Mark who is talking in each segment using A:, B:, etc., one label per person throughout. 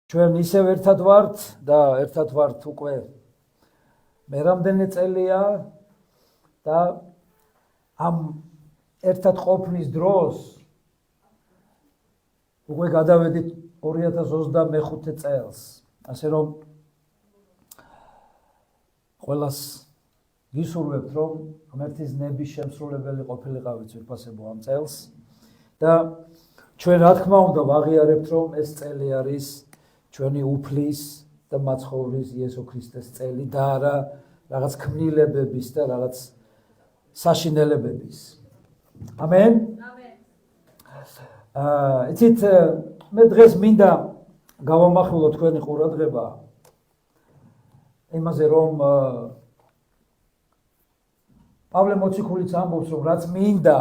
A: ჩვენ ისევ ერთად ვართ და ერთად ვართ უკვე მე რამდენი წელია და ამ ერთად ყოფნის დროს უკვე გადავედით 2025 წელს. ასე რომ ყველას გისურვებთ რომ ღმერთის ნების შემსრულებელი ყოფილიყავით ძვირფასებო ამ წელს და ჩვენ რა თქმა უნდა ვაღიარებთ რომ ეს წელი არის ჩვენი უფლის და მაცხოვრის იესო ქრისტეს წელი და არა რაღაც ქმნილებების და რაღაც საშინელებების. ამენ. იცით მე დღეს მინდა გავამახვილო თქვენი ყურადღება იმაზე რომ პავლე მოციქულიც ამბობს რომ რაც მინდა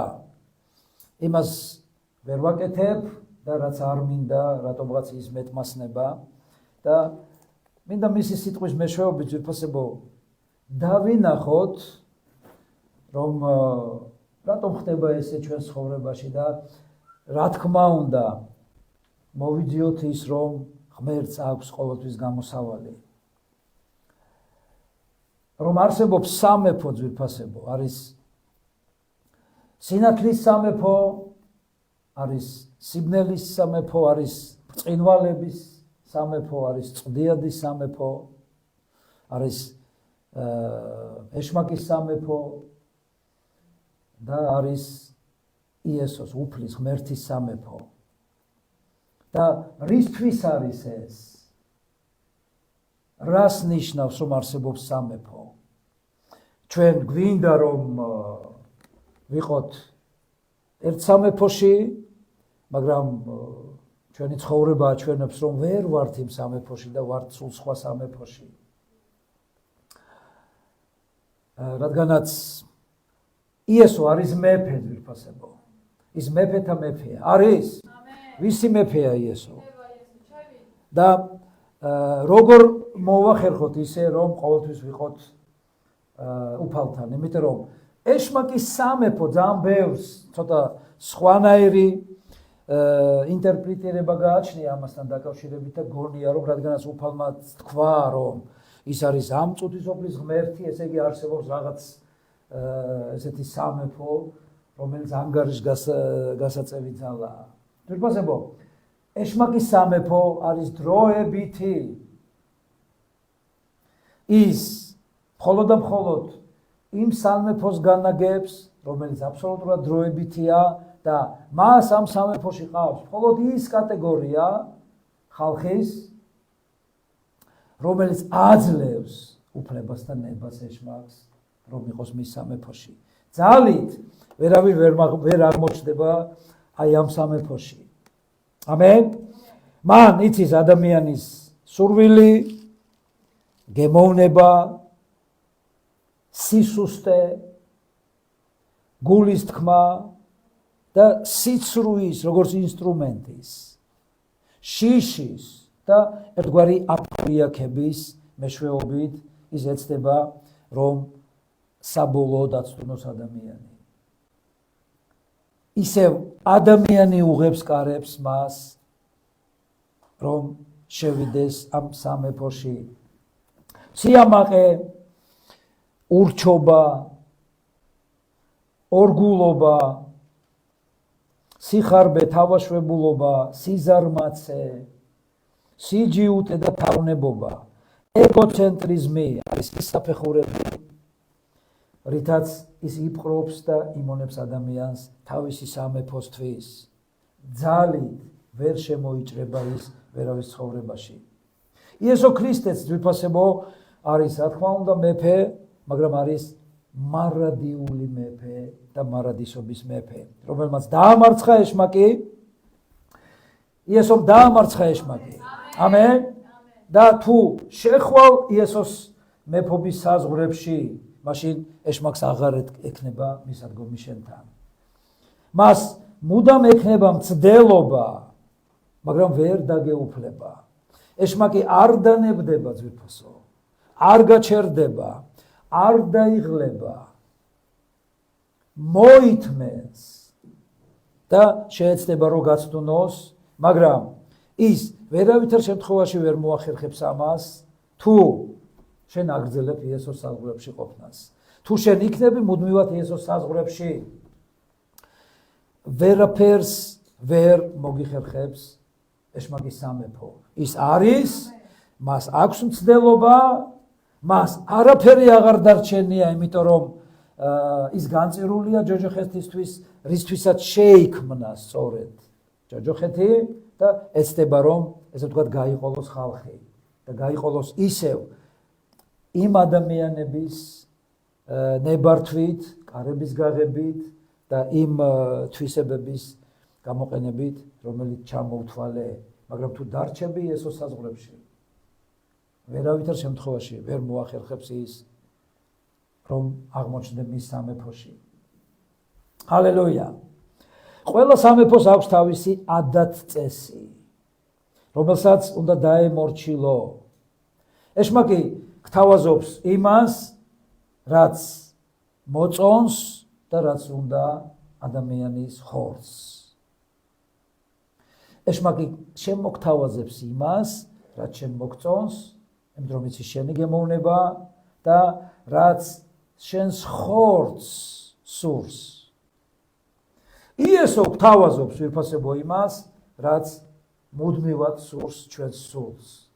A: იმას ვერ ვაკეთებ და რაც არ მინდა რატომღაც ის მეტმასნება და მინდა მისი სიტყვის მეშვეობით ძვირფასებო დავინახოთ რომ რატომ ხდება ესე ჩვენ ცხოვრებაში და რა თქმა უნდა მოვიძიოთ ის რომ ღმერთს აქვს ყოველთვის გამოსავალი რომ არსებობს სამეფო ძვირფასებო არის სინათლის სამეფო არის სიბნელის სამეფო არის ბრწყინვალების სამეფო არის წვდიადის სამეფო არის ეშმაკის სამეფო და არის იესოს უფლის ღმერთის სამეფო და რისთვის არის ეს რას ნიშნავს რომ არსებობს სამეფო ჩვენ გვინდა რომ ვიყოთ ერთ სამეფოში მაგრამ ჩვენი ცხოვრება აჩვენებს რომ ვერ ვართ იმ სამეფოში და ვართ სულ სხვა სამეფოში რადგანაც იესო არის მეფე ძვირფასებო ის მეფეთა მეფეა არის ვისი მეფეა იესო და როგორ მოვახერხოთ ისე რომ ყოველთვის ვიყოთ უფალთან იმიტომ რომ ეშმაკის სამეფო ძალიან ბევრს ცოტა სხვანაირი ინტერპრეტირება გააჩნია ამასთან დაკავშირებით და გონია რომ რადგანაც უფალმა თქვა რომ ის არის ამ წუთისოფლის ღმერთი ესე იგი არსებობს რაღაც ესეთი სამეფო რომელიც ანგარიშ გასაწევი ძალაა ძვირფასებო ეშმაკის სამეფო არის დროებითი ის მხოლოდ და მხოლოდ იმ სამეფოს განაგებს რომელიც აბსოლუტურად დროებითია და მას ამ სამეფოში ყავს მხოლოდ ის კატეგორია ხალხის რომელიც აძლევს უფლებას და ნებას ეშმაკს რომ იყოს მის სამეფოში ძალით ვერავინ ვერ აღმოჩნდება აი ამ სამეფოში ამენ მან იცის ადამიანის სურვილი გემოვნება სისუსტე გულის თქმა და სიცრუის როგორც ინსტრუმენტის შიშის და ერთგვარი აფრიაქების მეშვეობით ის ეცდება რომ საბოლოოდ აცდუნოს ადამიანი ისევ ადამიანი უღებს კარებს მას რომ შევიდეს ამ სამეფოში სიამაყე ურჩობა ორგულობა სიხარბე თავაშვებულობა სიზარმაცე სიჯიუტე და თავნებობა ეგოცენტრიზმი არის ის საფეხურები რითაც ის იპყრობს და იმონებს ადამიანს თავისი სამეფოსთვის ძალით ვერ შემოიჭრება ის ვერავის ცხოვრებაში იესო ქრისტეც ძვირფასებო არის რა თქმა უნდა მეფე მაგრამ არის მარადიული მეფე და მარადისობის მეფე რომელმაც დაამარცხა ეშმაკი იესომ დაამარცხა ეშმაკი ამენ და თუ შეხვალ იესოს მეფობის საზღვრებში მაშინ ეშმაკს აღარ ექნება მისადგომი შენთან მას მუდამ ექნება მცდელობა მაგრამ ვერ დაგეუფლება ეშმაკი არ დანებდება ძვირფასო არ გაჩერდება არ დაიღლება მოითმენს და შეეცდება რომ გაცდუნოს მაგრამ ის ვერავითარ შემთხვევაში ვერ მოახერხებს ამას, თუ შენ აგრძელებ იესოს საზღვრებში ყოფნას. თუ შენ იქნები მუდმივად იესოს საზღვრებში, ვერაფერს ვერ მოგიხერხებს ეშმაკის სამეფო. ის არის, მას აქვს მცდელობა, მას არაფერი აღარ დარჩენია, იმიტომ რომ ის განწირულია ჯოჯოხეთისთვის, რისთვისაც შეიქმნა სწორედ ჯოჯოხეთი და ეცდება რომ ესე ვთქვათ გაიყოლოს ხალხი და გაიყოლოს ისევ იმ ადამიანების ნებართვით, კარების გაღებით და იმ თვისებების გამოყენებით, რომელიც ჩამოვთვალე, მაგრამ თუ დარჩები იესოს საზღვრებში, ვერავითარ შემთხვევაში ვერ მოახერხებს ის, რომ აღმოჩნდე მის სამეფოში. ჰალელუია. ყველა სამეფოს აქვს თავისი ადათ-წესი, რომელსაც უნდა დაემორჩილო. ეშმაკი გთავაზობს იმას, რაც მოწონს და რაც უნდა ადამიანის ხორცს. ეშმაკი შემოგთავაზებს იმას, რაც შენ მოგწონს, იმიტომ რომ იცი შენი გემოვნება და რაც შენს ხორცს სურს. იესო გთავაზობს ვირფასებო იმას, რაც მუდმივად სურს ჩვენს სულს.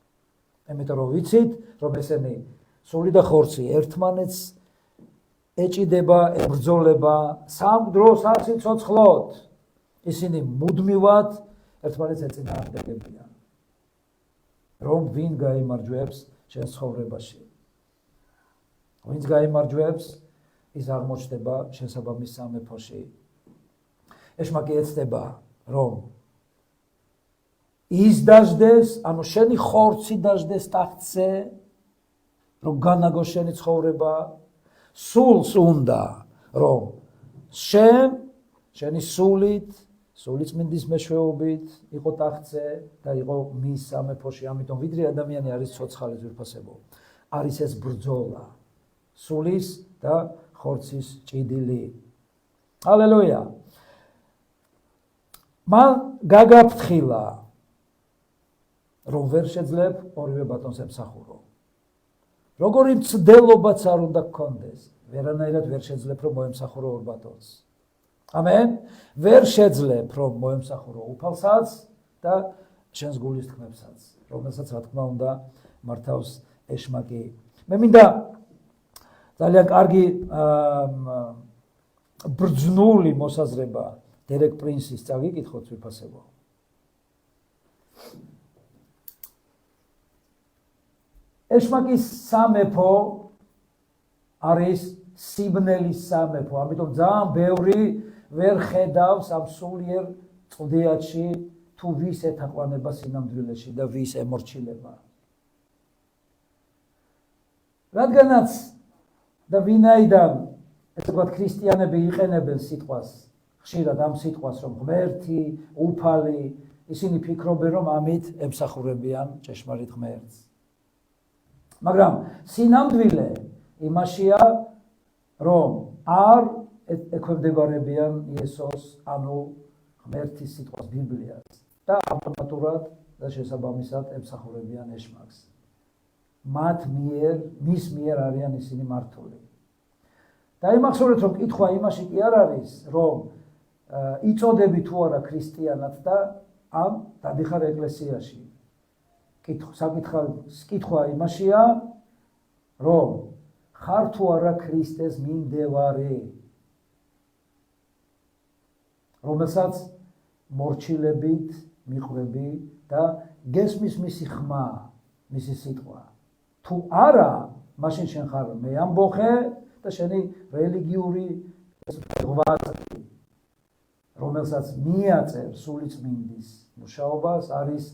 A: იმიტომ რომ ვიცით, რომ ესენი სული და ხორცი ერთმანეთს ეჭიდება, ებრძოლება, სამდროს არ სიცოცხლოდ. ისინი მუდმივად ერთმანეთს ეწინააღმდეგებიან. რომ ვინ გაიმარჯვებს შენს ცხოვრებაში. ვინც გაიმარჯვებს, ის აღმოჩნდება შესაბამის სამეფოში. ეშმაკი ეცდება, რომ ის დაждდეს, ანუ შენი ხორცი დაждდეს ტახტზე, რომ განაგოს შენი ცხოვრება, სულს უნდა, რომ შენი სულიწმინდის მეშვეობით იყო ტახტზე და იყო მის სამეფოში, ამიტომ ვიდრე ადამიანი არის ცოცხალი ძვირფასებო, არის ეს ბრძოლა, სულის და ხორცის ჭიდილი. ჰალელუია. მან გაგაფრთხილა, რომ ვერ შეძლებ ორივე ბატონს ემსახურო. როგორი მცდელობაც არ უნდა გქონდეს, ვერანაირად ვერ შეძლებ რომ მოემსახურო ორ ბატონს. ამენ. ვერ შეძლებ რომ მოემსახურო უფალსაც და შენს გულის თქმებსაც, რომელსაც რა თქმა უნდა მართავს ეშმაკი. მე მინდა ძალიან კარგი ბრძნული მოსაზრება დერეკ პრინსის წავიკითხოთ ვიფასებო. ეშმაკის სამეფო არის სიბნელის სამეფო, ამიტომ ძალიან ბევრი ვერ ხედავს ამ სულიერ წვდიათში თუ ვის ეთაყვანება სინამდვილეში და ვის ემორჩილება. რადგანაც და ვინაიდან ესე ვთქვათ ქრისტიანები იყენებენ სიტყვას, ხშირად ამ სიტყვას, რომ ღმერთი, უფალი, ისინი ფიქრობენ, რომ ამით ემსახურებიან ჭეშმარიტ ღმერთს. მაგრამ სინამდვილე იმაშია, რომ არ ექვემდებარებიან იესოს, ანუ ღმერთის სიტყვას, ბიბლიას და ავტომატურად და შესაბამისად ემსახურებიან ეშმაკს. მის მიერ არიან ისინი მართული. დაიმახსოვრეთ, რომ კითხვა იმაში კი არ არის, რომ იწოდები თუ არა ქრისტიანად და ამ დადიხარ ეკლესიაში. კითხვა იმაშია, რომ ხარ თუ არა ქრისტეს მიმდევარი, რომელსაც მორჩილებით მიყვები და გესმის მისი ხმა, მისი სიტყვა. თუ არა, მაშინ შენ ხარ მე ამბოხე და შენი რელიგიური ღვაწლი, რომელსაც მიაწერ სულიწმინდის მუშაობას, არის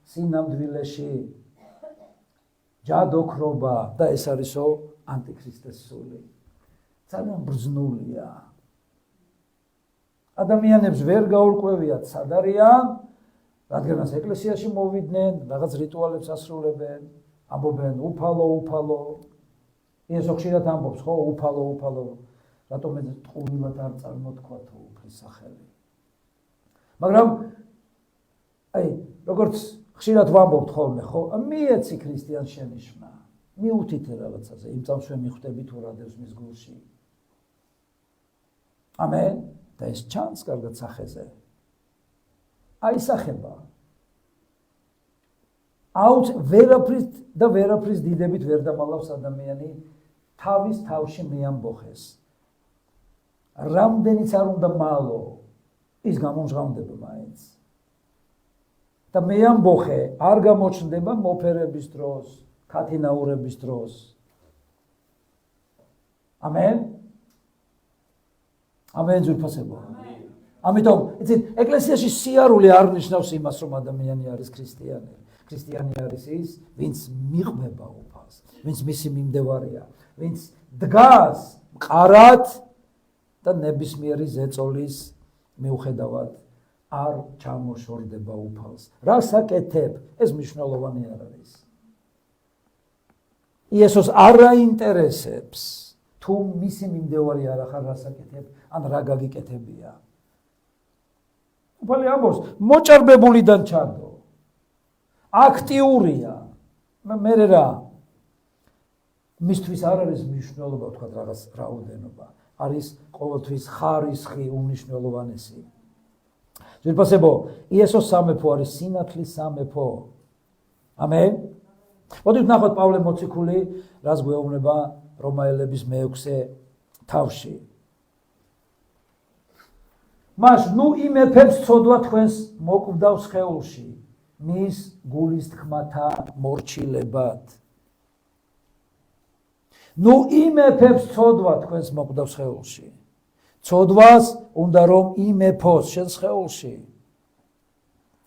A: სინამდვილეში ჯადოქრობა და ეს არისო ანტიქრისტეს სული. ძალიან ბრძნულია. ადამიანებს ვერ გაურკვევიათ სად არიან, რადგანაც ეკლესიაში მოვიდნენ, რაღაც რიტუალებს ასრულებენ, ამბობენ უფალო. იესო ხშირად ამბობს, ხო, უფალო, რატომ ეს ტყუილად არ წარმოთქვა თუ უფლის სახელი. მაგრამ როგორც ხშირად ვამბობთ ხოლმე, ხო, მიეცი ქრისტიან შენიშვნა, მიუთითე რაღაცაზე, იმ წამს ვემიხვდები თუ რა დევს მის გულში. ამენ, და ეს ჩანს კარგად სახეზე. აისახება. ვერაფრის დიდებით ვერ დამალავს ადამიანი თავის თავში მეამბოხეს. რამდენიც არ უნდა მალო, ის გამომჟღავნდება მაინც. და მეამბოხე არ გამოჩნდება მოფერების დროს, ქათინაურების დროს. ამენ? ამენ ძვირფასებო. ამიტომ, იცით, ეკლესიაში სიარული არ ნიშნავს იმას, რომ ადამიანი არის ქრისტიანი. ქრისტიანი არის ის, ვინც მიყვება უფალს, ვინც მისი მიმდევარია, ვინც დგას მყარად და ნებისმიერი ზეწოლის მიუხედავად არ ჩამოშორდება უფალს. რას აკეთებ? ეს მნიშვნელოვანი არ არის. იესოს არ აინტერესებს თუ მისი მიმდევარი არ ახარ რას აკეთებ, ან რა გაგიკეთებია. უფალი ამბობს, მოჭარბებულიდან ჩადო. აქტიურია. მე რა? მისთვის არ არის მნიშვნელობა, თქვა რაღაც რაოდენობა. არის ყოველთვის ხარისხი უმნიშვნელოვანესი. ძვირფასებო, იესოს სამეფო არის სინათლის სამეფო. ამენ? მოდით ნახოთ პავლე მოციქული, რას გვეუბნება რომაელების მე-6 თავში. მას ნუ იმეფებს ცოდვა თქვენს მოკვდავ სხეულში, მის გულის თქმათა მორჩილებად. ნუ იმეფებს ცოდვა თქვენს მოკვდავ სხეულში. ცოდვას უნდა რომ იმეფოს შენ სხეულში.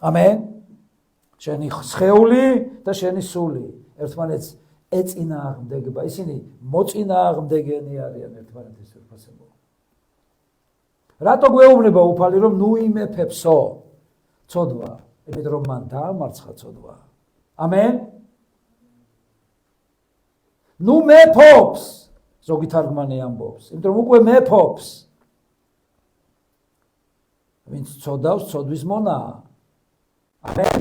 A: ამენ? შენი სხეული და შენი სული ერთმანეთს ეწინააღმდეგება. ისინი მოწინააღმდეგენი არიან ერთმანეთის ვერფასებო. რატო გვეუბნება უფალი რომ ნუ იმეფებსო ცოდვა? იმიტომ რომ მან დაამარცხა ცოდვა. ამენ? ნუ მეფობს, ზოგი თარგმანი ამბობს, იმიტომ რომ უკვე მეფობს. ვინც ცოდავს, ცოდვის მონაა. ამენ?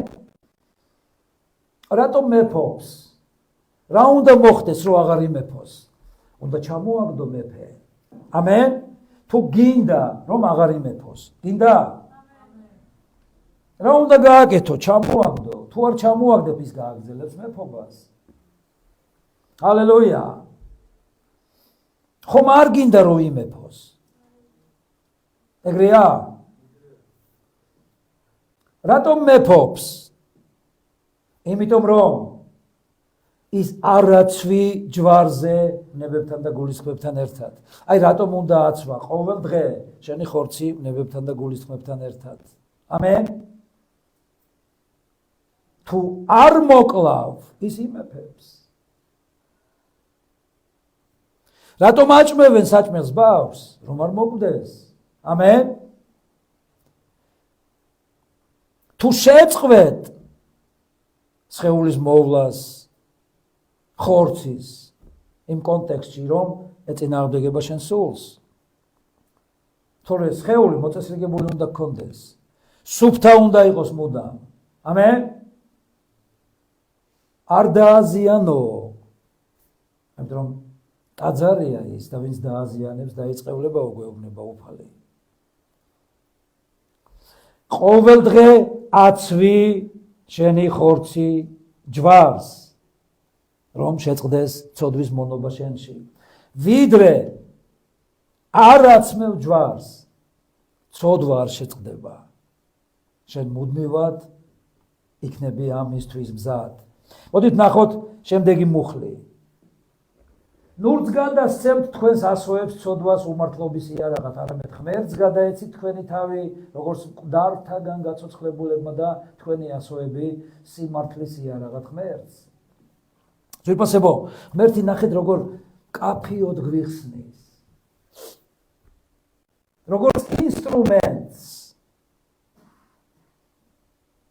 A: რატომ მეფობს? რა უნდა მოხდეს, რომ აღარ იმეფოს? უნდა ჩამოაგდო მეფე. ამენ? თუ გინდა, რომ აღარ იმეფოს. გინდა? რა უნდა გააკეთო? ჩამოაგდო. თუ არ ჩამოაგდებ, ის გააგრძელებს მეფობას. ჰალელუია. ხომ არ გინდა რომ იმეფოს? ეგრეა? რატომ მეფობს? იმიტომ რომ ის არაცვი ჯვარზე ნებებთან და გულისხმებთან ერთად. აი რატომ უნდა აცვა ყოველ დღე შენი ხორცი ნებებთან და გულისხმებთან ერთად. ამენ? თუ არ მოკლავ, ის იმეფებს. რატომ აჭმევენ საჭმელს ბავს, რომ არ მოკვდეს? ამენ? თუ შეწყვეტ სხეულის მოვლას ხორცის იმ კონტექსტში, რომ ეწინააღმდეგება შენ სულს. თორე სხეული მოწესრიგებული უნდა გქონდეს. სუფთა უნდა იყოს მუდამ. ამენ? არ დააზიანო. ამიტომ რომ ტაძარია ის და ვინც დააზიანებს დაიწყევლება უგვეუბნება უფალი. ყოველ დღე აცვი შენი ხორცი ჯვარს, რომ შეწყდეს ცოდვის მონობა შენში. ვიდრე არ აცმევ ჯვარს, ცოდვა არ შეწყდება. შენ მუდმივად იქნები ამისთვის მზად. მოდით ნახოთ შემდეგი მუხლი. ნურც გადასცემთ თქვენს ასოებს ცოდვას უმართლობის იარაღად, არამედ ღმერთს გადაეცით თქვენი თავი, როგორც მკვდართაგან გაცოცხლებულებმა და თქვენი ასოები სიმართლის იარაღად ღმერთს. ძვირფასებო, ღმერთი ნახეთ როგორ კაფიოდ გვიხსნის. როგორც ინსტრუმენტს.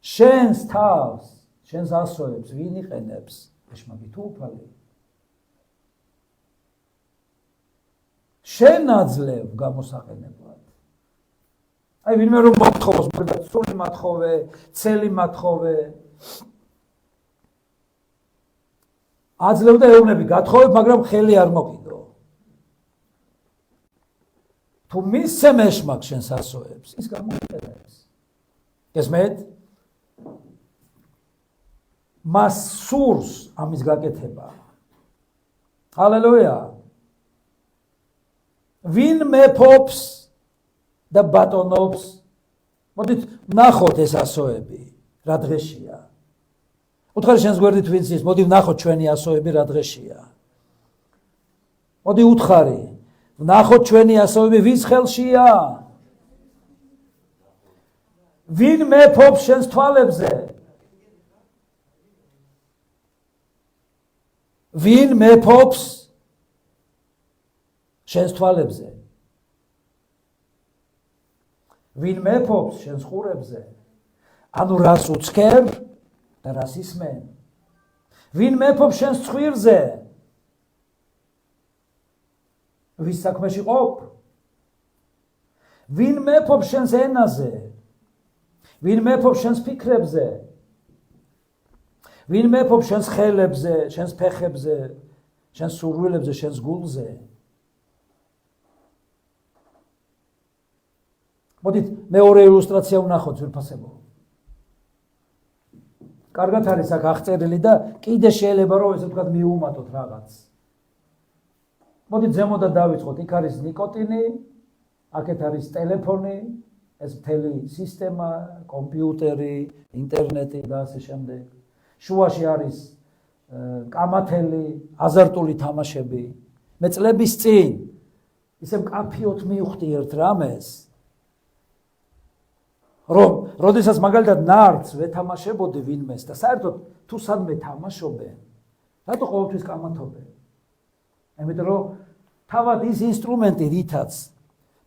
A: შენს თავს, შენს ასოებს ვინ იყენებს? ეშმაკი თუ უფალი? შენ აძლევ გამოსაყენებლად. აი ვინმე რომ მოთხოვოს, მაგალითად სული მათხოვე, ცელი მათხოვე, აძლევდა ეუბნები გათხოვებ, მაგრამ ხელი არ მოკიდო. თუ მისცემ ეშმაკ შენს ასოებს, ის გამოიყენებს. გესმით? მას სურს ამის გაკეთება. ჰალელუია. ვინ მეფობს და ბატონობს? მოდით ნახოთ ეს ასოები, რა დღეშია. უთხარი შენს გვერდით ვინც ის, მოდი ვნახოთ ჩვენი ასოები რა დღეშია. მოდი უთხარი, ვნახოთ ჩვენი ასოები ვის ხელშია? ვინ მეფობს შენს თვალებზე? ვინ მეფობს შენს თვალებზე? ვინ მეფობს შენს ყურებზე? ანუ რას უცქერ და რას ისმენ? ვინ მეფობს შენს ცხვირზე? ვის საქმეში ყოფ? ვინ მეფობს შენს ენაზე? ვინ მეფობს შენს ფიქრებზე? ვინ მეფობს შენს ხელებზე, შენს ფეხებზე, შენს სურვილებზე, შენს გულზე? მოდით მეორე ილუსტრაცია ვნახოთ ძვირფასებო. კარგად არის აქ აღწერილი და კიდე შეიძლება რომ ესე ვთქვათ მიუმატოთ რაღაც. მოდით ზემოდან დავიწყოთ. იქ არის ნიკოტინი, აქეთ არის ტელეფონი, ეს მთელი სისტემა, კომპიუტერი, ინტერნეტი და ასე შემდეგ. შუაში არის კამათელი, აზარტული თამაშები. მე წლების წინ ისე მკაფიოდ მივხვდი ერთ რამეს, რომ როდესაც მაგალითად ნარდს ვეთამაშებოდი ვინმეს და საერთოდ თუ სადმე თამაშობენ, რატო ყოველთვის კამათობენ? ამიტომ რომ თავად ის ინსტრუმენტი რითაც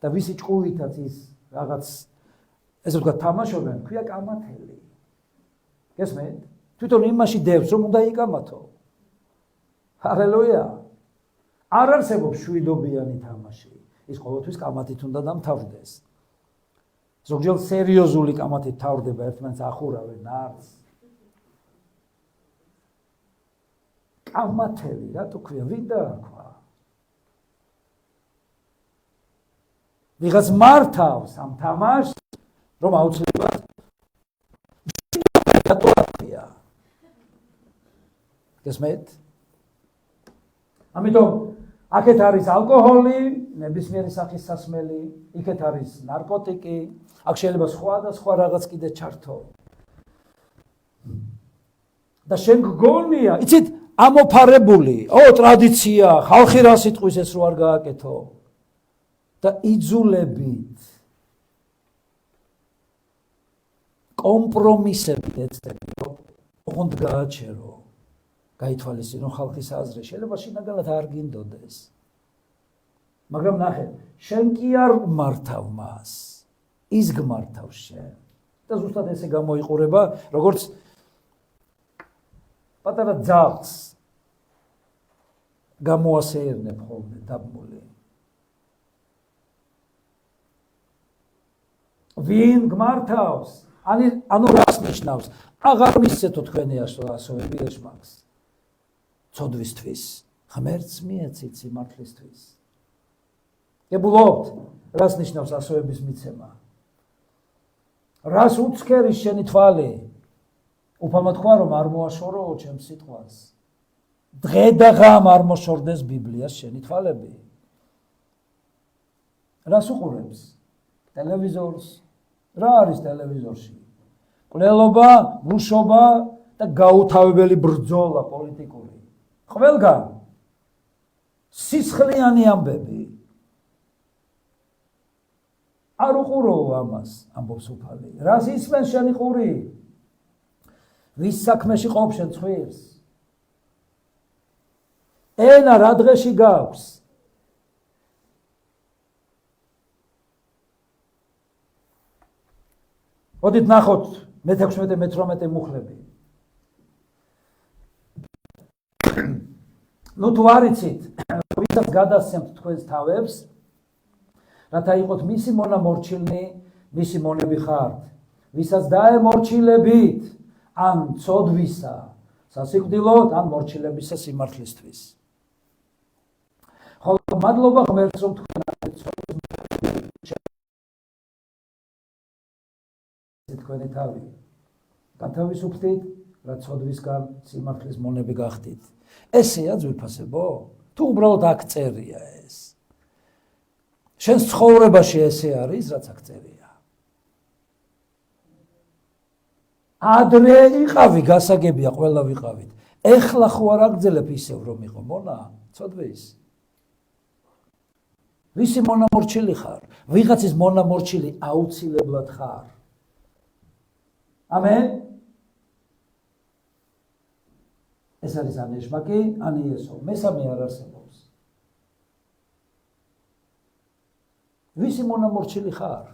A: და ვისი ჭკუვითაც ის რაღაც ესე ვთქვათ თამაშობენ, ქვია კამათელი. გესმენთ? თვითონ იმაში დევს რომ უნდა იკამათო. ჰალელუია. არ არსებობს შვიდობიანი თამაში. ის ყოველთვის კამათით უნდა დამთავრდეს. ზოგჯერ სერიოზული კამათით თავრდება, ერთმანეთს ახურავენ ნარდს. კამათელი, რატო ქვია? ვინ დაარქვა? ვიღაც მართავს ამ თამაშს, რომ აუცილებლად რატო არქია? გესმენთ? ამიტომ აქეთ არის ალკოჰოლი, ნებისმიერი სახის სასმელი, იქეთ არის ნარკოტიკი, აქ შეიძლება სხვა და სხვა რაღაც კიდე ჩართო. და შენ გგონია, იცით, ამოფარებული, ტრადიცია, ხალხი რა სიტყვის ეს რო არ გააკეთო. და იძულებით კომპრომისებით ეცდები, რომ ოღონდ გააჩერო, გაითვალისწინო ხალხის აზრი, შეიძლება შინაგანად არ გინდოდეს. მაგრამ ნახე, შენ კი არ მართავ მას, ის გმართავს შენ. და ზუსტად ესე გამოიყურება, როგორც პატარა ძაღლს გამოასეირნებ ხოლმე დაბმული. ვინ გმართავს? ანუ რას ნიშნავს? აღარ მისცეთო თქვენი ასოები ეშმაკს. ცოდვისთვის, ღმერთს მიეცით სიმართლისთვის. გებულობთ, რას ნიშნავს ასოების მიცემა? რას უცქერის შენი თვალი? უფალმა თქვა, რომ არ მოაშოროო ჩემს სიტყვას. დღე და ღამ არ მოშორდეს ბიბლიას შენი თვალები. რას უყურებს? ტელევიზორს. რა არის ტელევიზორში? მკვლელობა, მუშობა და გაუთავებელი ბრძოლა პოლიტიკური. ყველგან სისხლიანი ამბები. არ უყუროო ამას, ამბობს უფალი. რას ისმენ შენი ყური? ვის საქმეში ყოფ შენ ცხვირს? ენა რა დღეში გაქვს? მოდით ნახოთ მე-16-მე-18 მუხლები. ნუ თუ არ იცით, ვისაც გადასცემთ თქვენს თავებს, რათა იყოთ მისი მონა მორჩილნი, მისი მონები ხართ. ვისაც დაემორჩილებით, ან ცოდვისა სასიკვდილოდ, ან მორჩილებისა სიმართლისთვის. ხოლო მადლობა ღმერთს, რომ თქვენ თქვენი თავი გათავისუფლდით, რაც ცოდვისგან სიმართლის მონები გახდით. ესეა ძვირფასებო? თუ უბრალოდ აქ წერია ეს? შენს ცხოვრებაში ესე არის, რაც აქ წერია. ადრე იყავი, გასაგებია, ყველა ვიყავით. ეხლა ხო არ აგძელებ ისევ, რომ იყო მონა, ცოდვის. ვისი მონამორჩილი ხარ? ვიღაცის მონამორჩილი აუცილებლად ხარ. ამენ? ეს არის ან ეშმაკი, ან იესო. მესამე არ არსებობს. ვისი მონამორჩილი ხარ?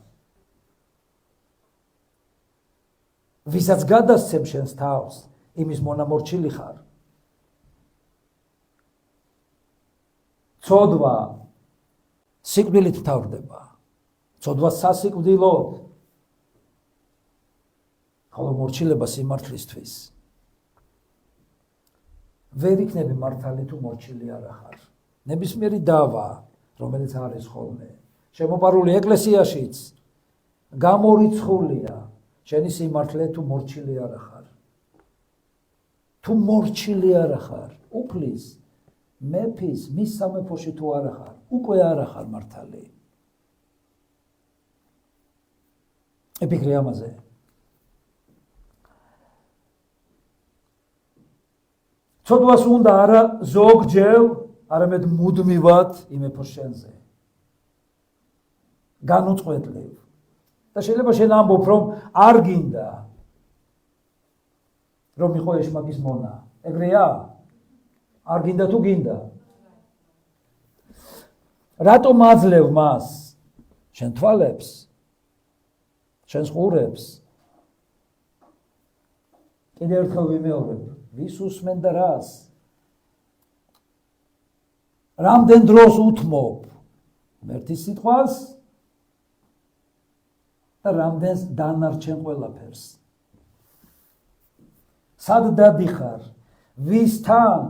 A: ვისაც გადასცემ შენს თავს, იმის მონამორჩილი ხარ. ცოდვა სიკვდილით მთავრდება. ცოდვა სასიკვდილოდ. ხოლო მორჩილება სიმართლისთვის. ვერ იქნები მართალი თუ მორჩილი არ ხარ. ნებისმიერი დავა, რომელიც არის ხოლმე, შემოპარული ეკლესიაშიც, გამორიცხულია, შენი სიმართლე თუ მორჩილი არ ხარ. თუ მორჩილი არ ხარ, უფლის, მეფის, მის სამეფოში თუ არ ხარ, უკვე არ ხარ მართალი. იფიქრე ამაზე. ცოდვას უნდა არა ზოგჯერ, არამედ მუდმივად იმეფოს შენზე. განუწყვეტლივ. და შეიძლება შენ ამბობ, რომ არ გინდა, რომ იყო ეშმაკის მონა. ეგრეა? არ გინდა თუ გინდა? რატომ აძლევ მას? შენ თვალებს, შენს ყურებს. კიდევ ერთხელ ვიმეორებ. ვის უსმენ და რას? რამდენ დროს უთმობ ღმერთის სიტყვას და რამდენს დანარჩენ ყველაფერს? სად დადიხარ? ვისთან?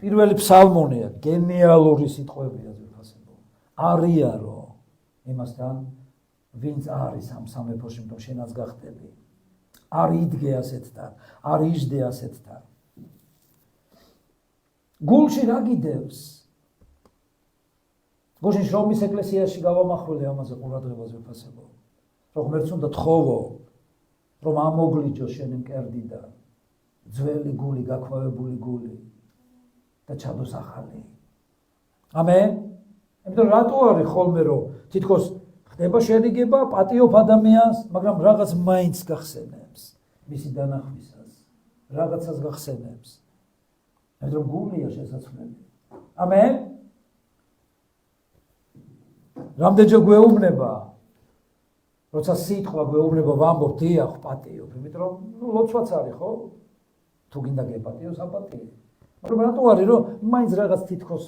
A: პირველი ფსალმონია, გენიალური სიტყვებია ძვირფასებო. არიარო იმასთან, ვინც არის ამ სამეფოში, რომ შენაც გახდები. არ იდგე ასეთთან, არ იждე ასეთთან. გულში რა გიდევს? გუშინ შრომის ეკლესიაში გავამახვილე ამაზე ყურადღებას ვიფასებო. რომ ღმერთს უნდა თხოვო, რომ ამოგლიჯოს შენი მკერდიდან ძველი გული, გაქვავებული გული და ჩადოს ახალი. ამენ? იმიტომ რატო არის ხოლმე რომ თითქოს ხდება შერიგება, პატიობ ადამიანს, მაგრამ რაღაც მაინც გახსენებს მისი დანახვისას, რაღაცას გახსენებს. იმიტომ რომ გულია შესაძლებელი. ამენ? რამდენჯერ გვეუბნება, როცა სიტყვა გვეუბნება, ვამბობ, დიახ, პატიობ, იმიტომ რომ ლოცვაც არის, ხო? თუ გინდა გეპატიოს, აპატიო. მაგრამ რატო არის, რომ მაინც რაღაც თითქოს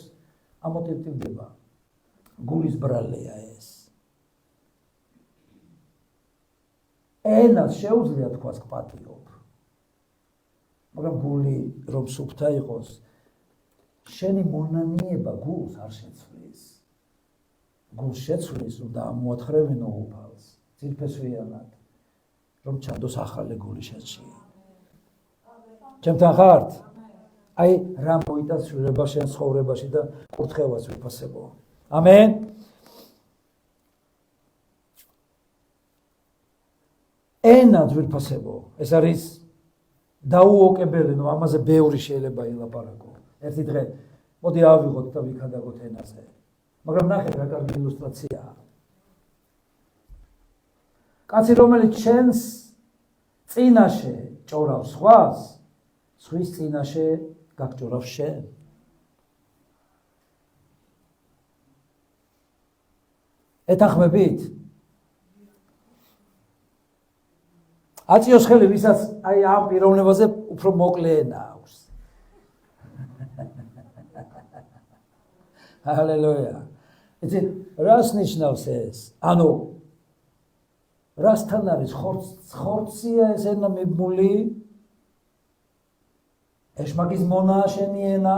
A: ამოტივტივდება. გულის ბრალია ეს. ენას შეუძლია თქვას გპატიობ. მაგრამ გული რომ სუფთა იყოს, შენი მონანიება გულს არ შეცვლის. გულს შეცვლის, რომ დაამოათხრევინო უფალს, ძირფესვიანად, რომ ჩადოს ახალი გული შენში. ჩემთან ხართ? აი, რა მოიტანს შვილება შენ ცხოვრებაში და კურთხევას ვიფასებო. ამენ? ენა ძვირფასებო, ეს არის დაუოკებელი, ნუ ამაზე ბევრი შეიძლება ილაპარაკო. ერთი დღე, მოდი ავიღოთ და ვიქადაგოთ ენაზე. მაგრამ ნახეთ რა კარგი ილუსტრაციაა. კაცი, რომელიც შენს წინაშე ჭორავს სხვას, სხვის წინაშე გაგჭორავს შენ. ეთანხმებით? აწიოს ხელი, ვისაც აი ამ პიროვნებაზე უფრო მოკლე ენა აქვს. ჰალელუია. იცით, რას ნიშნავს ეს? ანუ რასთან არის ხორცია ეს ენა მიბმული ეშმაკის მონაა შენი ენა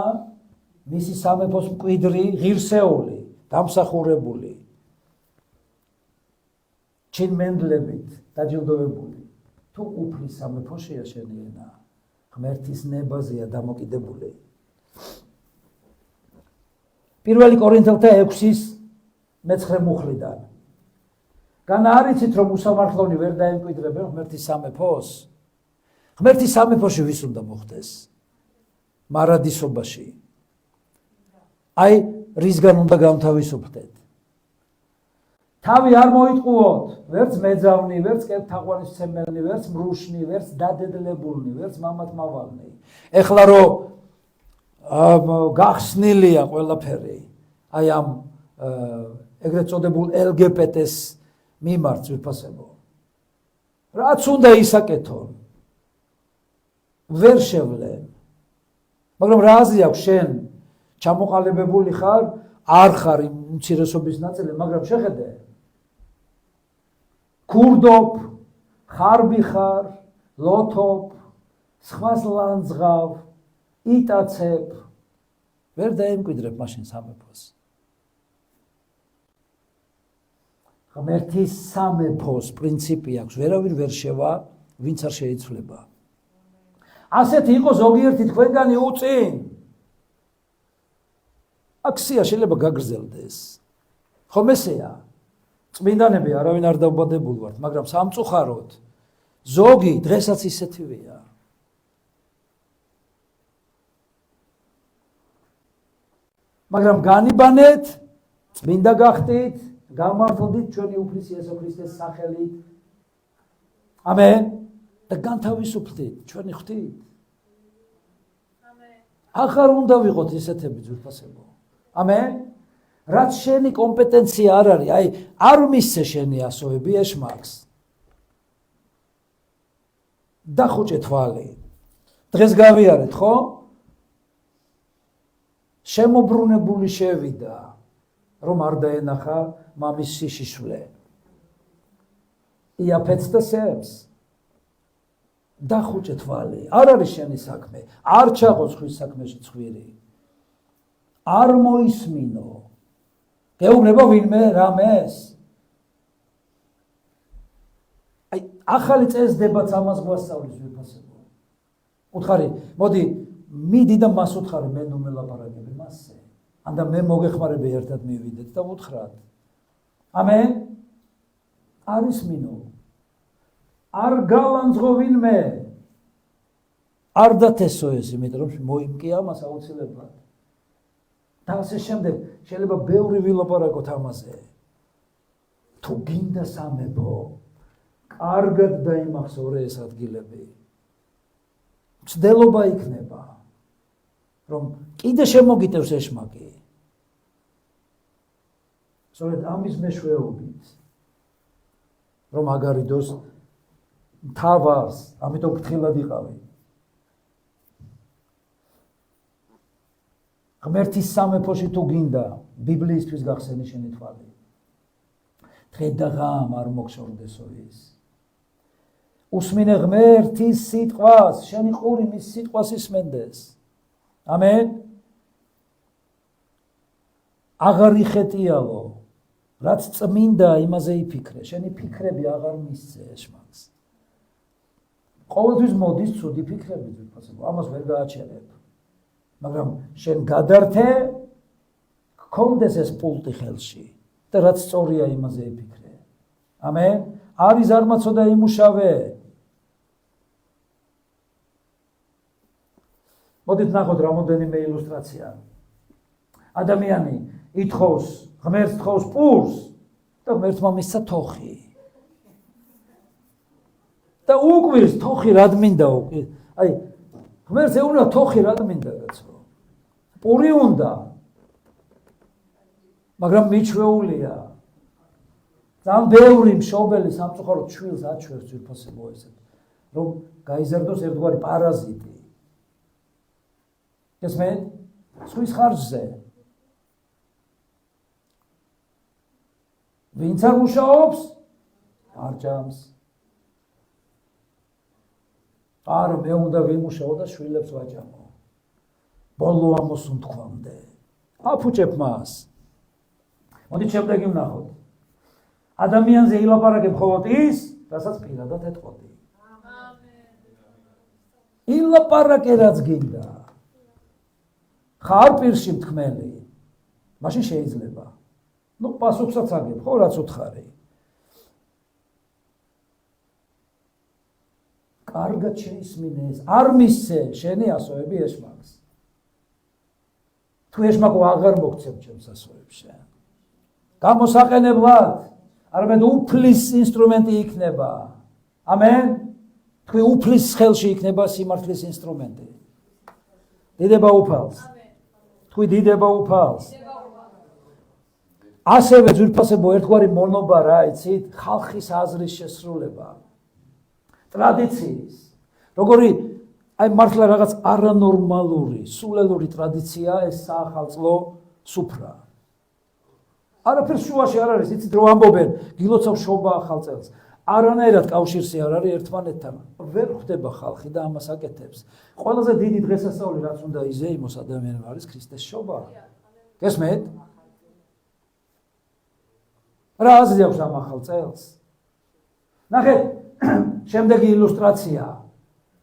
A: მისი სამეფოს მკვიდრი ღირსეული დამსახურებული ჩინმენდლებით დაჯილდოვებული თუ უფლის სამეფოშია შენი ენა ღმერთის ნებაზეა დამოკიდებული პირველი კორინთელთა 6-ის მე-9 მუხლიდან განა არიცით რომ უსამართლონი ვერ დაემკვიდრებენ ღმერთის სამეფოს ღმერთის სამეფოში ვის უნდა მოხდეს მარადისობაში აი რისგან უნდა გამთავისუფლდეთ თავი არ მოიტყუოთ ვერც მეძავნი ვერც კეთთაყვანისმცემელნი ვერც მრუშნი ვერც დადედლებულნი ვერც მამათმავალნი ეხლა რომ გახსნილია ყველაფერი აი ამ ეგრეთ წოდებულ LGBT-ს მიმართ ვიფასებო რაც უნდა ისაკეთონ ვერ შევლენ მაგრამ რა აზრი აქვს შენ ჩამოყალიბებული ხარ არ ხარ უმცირესობის ნაწილი მაგრამ შეხედე ქურდობ ხარბი ხარ ლოთობ სხვას ლანძღავ იტაცებ ვერ დაემკვიდრებ მაშინ სამეფოს ღმერთის სამეფოს პრინციპი აქვს ვერავინ ვერ შევა ვინც არ შეიცვლება ასეთი იყო ზოგიერთი თქვენგანი უწინ აქსია შეიძლება გაგრძელდეს ხომ ესეა წმინდანები არავინ არ დაუბადებულ ვართ მაგრამ სამწუხაროდ ზოგი დღესაც ისეთივეა მაგრამ განიბანეთ წმინდა გახდით გამართლდით ჩვენი უფლის იესო ქრისტეს სახელით ამენ და განთავისუფლდით ჩვენი ღვთით ამენ ახარ უნდა ვიყოთ ისეთები ძვირფასებო ამენ რაც შენი კომპეტენცია არ არის აი არ მისცე შენი ასოები ეშმაკს დახუჭე თვალი დღეს გავიარეთ ხო შემოbrunებული შევიდა რომ არ დაენახა მამის სიშიშვლე იაფეთს და სებს დახუჭე თვალი არ არის შენი საქმე არ ჩაყო ხვის საქმეში ცხვირი არ მოისმინო გეუბნება ვინმე რამეს აი ახალი წესდებაც ამას გვასწავლის ვიფასებო უთხარი მოდი მიდი და მას უთხარი მე ნუ მელაპარაკები მასზე ანდა მე მოგეხმარები ერთად მივიდეთ და უთხრათ ამენ არის მინო არ გალანძღო ვინმე არ დათესო ეს იმიტომ რომ მოიმკი ამას აუცილებლად და ასე შემდეგ შეიძლება ბევრი ვილაპარაკოთ ამაზე თუ გინდა სამეფო კარგად დაიმახსოვრე ეს ადგილები მცდელობა იქნება რომ კიდე შემოგიტევს ეშმაკი სწორედ ამის მეშვეობით რომ აგარიდოს თავას ამიტომ ფრთხილად იყავი ღმერთის სამეფოში თუ გინდა ბიბლიისთვის გახსენი შენი თვალი დღე და ღამ არ მოგშორდესო ის უსმინე ღმერთის სიტყვას შენი ყური მის სიტყვას ისმენდეს ამენ აღარ იხეტიალო რაც წმინდა იმაზე იფიქრე შენი ფიქრები აღარ მისცე ეშმაკს ყოველთვის მოდის ცუდი ფიქრები ვიფასებო ამას ვერ გააჩერებ მაგრამ შენ გადართე გქონდეს ეს პულტი ხელში და რაც სწორია იმაზე იფიქრე ამენ არის არმაცო და იმუშავე მოდით ნახოთ რამოდენიმე ილუსტრაცია ადამიანი ითხოვს ღმერთს თხოვს პურს და ღმერთმა მისცა თოხი და უკვირს თოხი რად მინდა უკვე აი ღმერთს ეუბნება თოხი რად მინდა კაცო პური უნდა მაგრამ მიჩვეულია ძალიან ბევრი მშობელი სამწუხაროდ შვილს აჩვევს ძვირფასებო ესეთ რომ გაიზარდოს ერთგვარი პარაზიტი გესმენთ სხვის ხარჯზე ვინც არ მუშაობს არ ჭამს. არა, მე უნდა ვიმუშაო და შვილებს ვაჭამო. ბოლო ამოსუნთქვამდე. აფუჭებ მას. მოდით შემდეგი ვნახოთ. ადამიანზე ილაპარაკებ მხოლოდ ის, რასაც პირადად ეთყოდი. ილაპარაკე რაც გინდა. ხარ პირში მთქმელი. მაშინ შეიძლება. პასუხსაც აგებ, ხო რაც უთხარი. კარგად შეისმინე ეს. არ მისცე შენი ასოები ეშმაკს. თუ ეშმაკო აღარ მოგცემ ჩემს ასოებს. გამოსაყენებლად, არამედ უფლის ინსტრუმენტი იქნება. ამენ. თქვი უფლის ხელში იქნება სიმართლის ინსტრუმენტი. დიდება უფალს. თქვი დიდება უფალს. ასევე ძვირფასებო ერთგვარი მონობა რა იცით, ხალხის აზრის შესრულება. ტრადიციის. როგორი აი მართლა რაღაც არანორმალური, სულელური ტრადიცია ეს საახალწლო სუფრა. არაფერს შუაში არ არის, იცით რომ ამბობენ, გილოცავ შობა ახალ წელს. არანაირად კავშირი არ არის ერთმანეთთან. ვერ ხვდება ხალხი და ამას აკეთებს. ყველაზე დიდი დღესასწაული რაც უნდა იზეიმოს ადამიანმა არის ქრისტეს შობა. გესმენთ? რა აზრი აქვს ამ ახალ წელს? ნახეთ, შემდეგი ილუსტრაცია.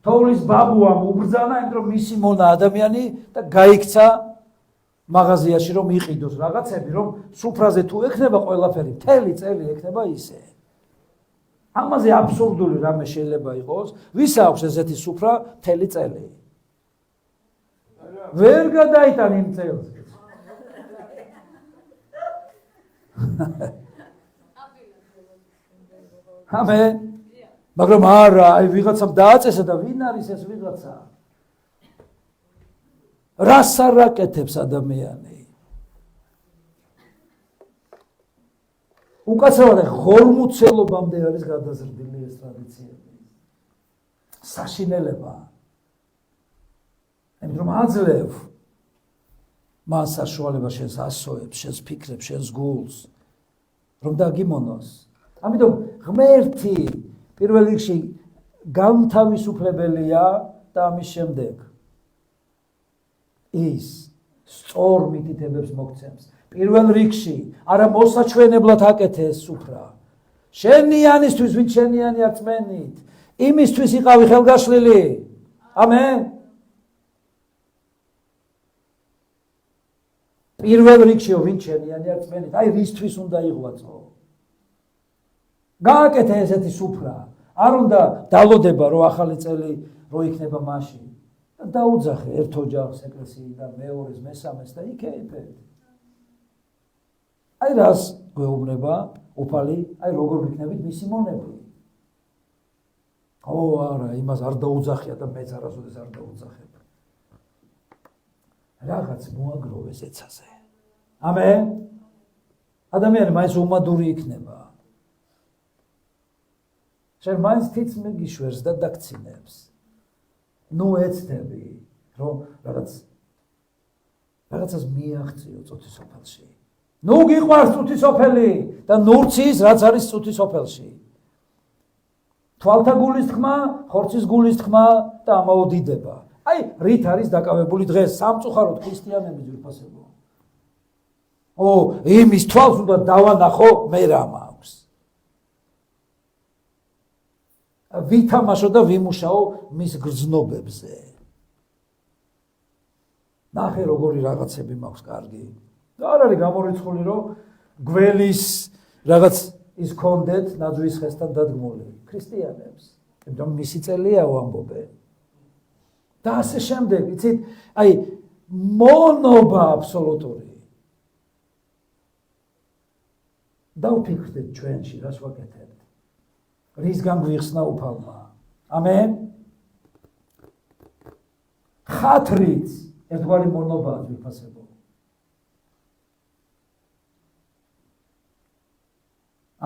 A: თოვლის ბაბუამ უბრძანა, იმიტომ რომ მისი მონა ადამიანი და გაიქცა მაღაზიაში რომ იყიდოს რაღაცები, რომ სუფრაზე თუ ექნება ყველაფერი, მთელი წელი ექნება ისე. ამაზე აბსურდული რამე შეიძლება იყოს, ვის აქვს ესეთი სუფრა მთელი წელი? ვერ გადაიტან იმ წელს. ამენ. მაგრამ არა, აი ვიღაცამ დააწესა და ვინ არის ეს ვიღაცა? რას არ აკეთებს ადამიანი? უკაცრავად ხორმუცელობამდე არის გადაზრდილი ეს ტრადიციები. საშინელება. იმიტომ რომ აძლევ მას საშუალება შენს ასოებს, შენს ფიქრებს, შენს გულს, რომ დაგიმონოს. ამიტომ ღმერთი პირველ რიგში გამთავისუფლებელია და ამის შემდეგ ის სწორ მითითებებს მოგცემს. პირველ რიგში არა მოსაჩვენებლად აკეთეს სუფრა. შენიანისთვის, ვინ შენიანი აწმენით, იმისთვის იყავი ხელგაშლილი. ამენ. პირველ რიგში ვინ შენიანი აწმენით, აი რისთვის უნდა იღვაწო. გააკეთე ესეთი სუფრა. არ უნდა დალოდება რომ ახალი წელი რო იქნება მაშინ. და დაუძახე ერთ ოჯახს ეკლესიიდან მეორეს, მესამეს და იქეიფე. აი რას გვეუბნება უფალი, აი როგორ ვიქნებით მისი მონები. ო არა, იმას არ დაუძახია და მეც არასოდეს არ დაუძახებ. რაღაც მოაგროვეს ეცაზე. ამენ. ადამიანი მაინც უმადური იქნება. შენ მაინც თიც მიგიშვერს და დაგცინებს. ნუ ეცდები, რომ რაღაცას მიაღწიო წუთისოფელში. ნუ გიყვარს წუთისოფელი და ნურცის რაც არის წუთისოფელში. თვალთა გულის თქმა, ხორცის გულის თქმა და ამაოდიდება. აი, რით არის დაკავებული დღეს სამწუხაროდ ქრისტიანები ძვირფასებო. ო, იმის თვალს უნდა დავანახო, მე რა მაქვს. ვითამაშო და ვიმუშაო მის გრძნობებზე. ნახე როგორი რაღაცები მაქვს კარგი. არ არის გამორიცხული რომ გველის რაღაც ის კონდეთ ნაძვის ხესთან დადგმული ქრისტიანებს. იმიტომ მისი წელია ვამბობენ. და ასე შემდეგ, იცით, აი მონობა აბსოლუტური. დავფიქრდეთ ჩვენში რას ვაკეთებთ. რისგან გვიხსნა უფალმა. ამენ. ხათრიც ერთგვარი მონობაა ძვირფასებო.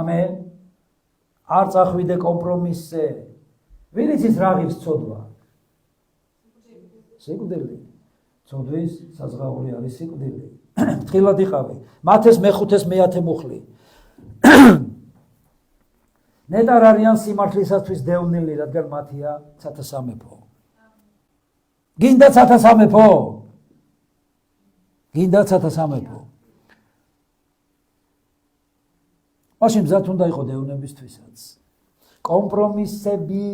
A: ამენ. არ წახვიდე კომპრომისზე. ვინ იცის რა ღირს ცოდვა? სიკვდილი. ცოდვის საზღაური არის სიკვდილი. თხილად იყავი. მათეს მეხუთეს მეათე მუხლი. ნეტარ არიან სიმართლისათვის დევნილი, რადგან მათია ცათა სამეფო. გინდა ცათა სამეფო? გინდა ცათა სამეფო? მაშინ მზად უნდა იყო დევნებისთვისაც. კომპრომისები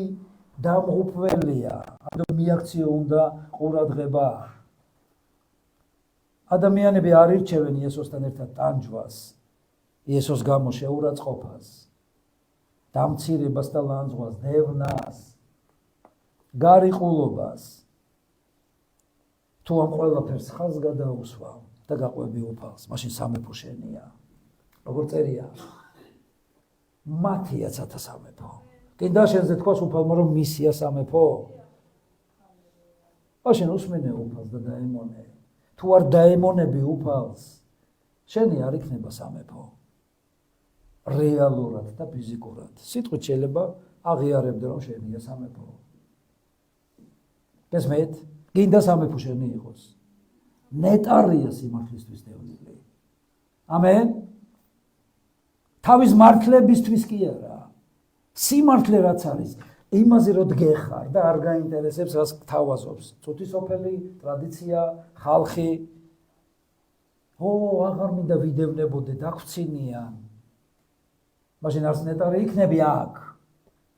A: დამღუპველია, ამიტომ მიაქციო უნდა ყურადღება. ადამიანები არ ირჩევენ იესოსთან ერთად ტანჯვას, იესოს გამო შეურაცხყოფას, დამცირებას და ლანძღვას, დევნას, გარიყულობას. თუ ამ ყველაფერს ხაზს გადაუსვავ და გაყვები უფალს, მაშინ სამეფო შენია. როგორ წერია? მათია ცათა სამეფო. გინდა შენზე თქვას უფალმა, რომ მისია სამეფო? მაშინ უსმენე უფალს და დაემონე. თუ არ დაემონები უფალს, შენი არ იქნება სამეფო. რეალურად და ფიზიკურად. სიტყვით შეიძლება აღიარებდე, რომ შენია სამეფო. გესმით? გინდა სამეფო შენი იყოს. ნეტარია სიმართლისთვის დევნილი. ამენ? თავის მართლებისთვის კი არა. სიმართლე რაც არის, იმაზე რომ დგეხარ და არ გაინტერესებს, რას გთავაზობს. წუთისოფელი, ტრადიცია, ხალხი. აღარ მინდა ვიდევნებოდე, დაგვცინიან. მაშინ არც ნეტარი იქნები აქ